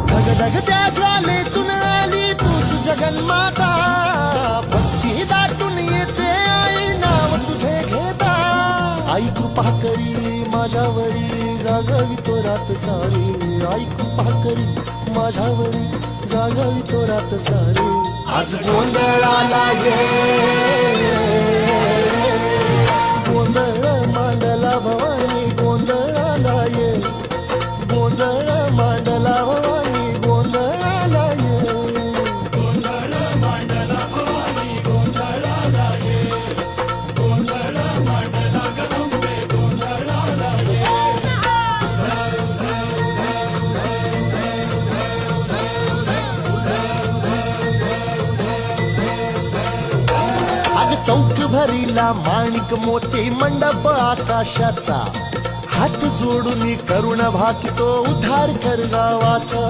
धगधगत्या ज्वालेतून आली तूच जगन्माता, भक्ती दाटून येते आई नाव तुझे घेता. आई कृपा करी माझ्यावरी जागावी तो रात सारी, आई कृपा करी माझ्यावरी जागावी तो रात सारी. आज गोंधळाला ये, गोंधळ मांडला भवानी गोंधळाला ये, गोंधळ मांडला भवानी गोंधळाला ये, गोंधळ मांडला भवानी गोंधळाला ये, गोंधळ मांडला गदंबे गोंधळाला ये. आज चौक भरीला माणिक मोती मंडप आकाशाचा, हात जोडून करुण भाकितो उद्धार कर गावाचा.